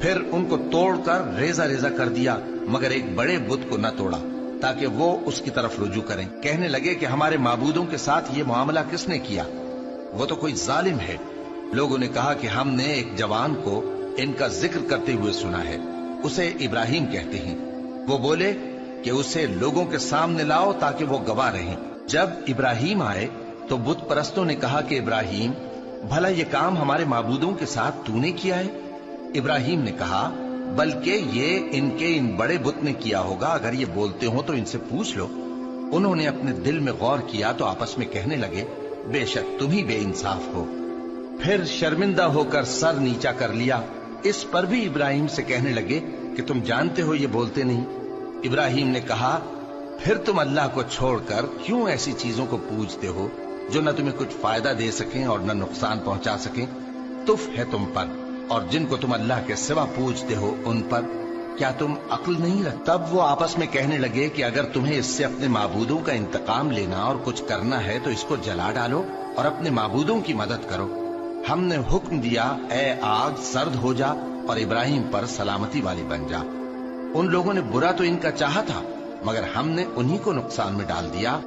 پھر ان کو توڑ کر ریزہ ریزہ کر دیا، مگر ایک بڑے بت کو نہ توڑا تاکہ وہ اس کی طرف رجوع کریں۔ کہنے لگے کہ ہمارے معبودوں کے ساتھ یہ معاملہ کس نے کیا؟ وہ تو کوئی ظالم ہے۔ لوگوں نے کہا کہ ہم نے ایک جوان کو ان کا ذکر کرتے ہوئے سنا ہے، اسے ابراہیم کہتے ہیں۔ وہ بولے کہ اسے لوگوں کے سامنے لاؤ تاکہ وہ گواہ رہیں۔ جب ابراہیم آئے تو بت پرستوں نے کہا کہ ابراہیم، بھلا یہ کام ہمارے معبودوں کے ساتھ تو نے کیا ہے؟ ابراہیم نے کہا، بلکہ یہ ان کے ان بڑے بت نے کیا ہوگا، اگر یہ بولتے ہوں تو ان سے پوچھ لو۔ انہوں نے اپنے دل میں غور کیا تو آپس میں کہنے لگے، بے شک تم ہی بے انصاف ہو۔ پھر شرمندہ ہو کر سر نیچا کر لیا۔ اس پر بھی ابراہیم سے کہنے لگے کہ تم جانتے ہو یہ بولتے نہیں۔ ابراہیم نے کہا، پھر تم اللہ کو چھوڑ کر کیوں ایسی چیزوں کو پوجتے ہو جو نہ تمہیں کچھ فائدہ دے سکیں اور نہ نقصان پہنچا سکیں؟ تف ہے تم پر اور جن کو تم اللہ کے سوا پوجتے ہو ان پر، کیا تم عقل نہیں رکھتے؟ تب وہ آپس میں کہنے لگے کہ اگر تمہیں اس سے اپنے معبودوں کا انتقام لینا اور کچھ کرنا ہے تو اس کو جلا ڈالو اور اپنے معبودوں کی مدد کرو۔ ہم نے حکم دیا، اے آگ سرد ہو جا اور ابراہیم پر سلامتی والی بن جا۔ ان لوگوں نے برا تو ان کا چاہا تھا، مگر ہم نے انہی کو نقصان میں ڈال دیا۔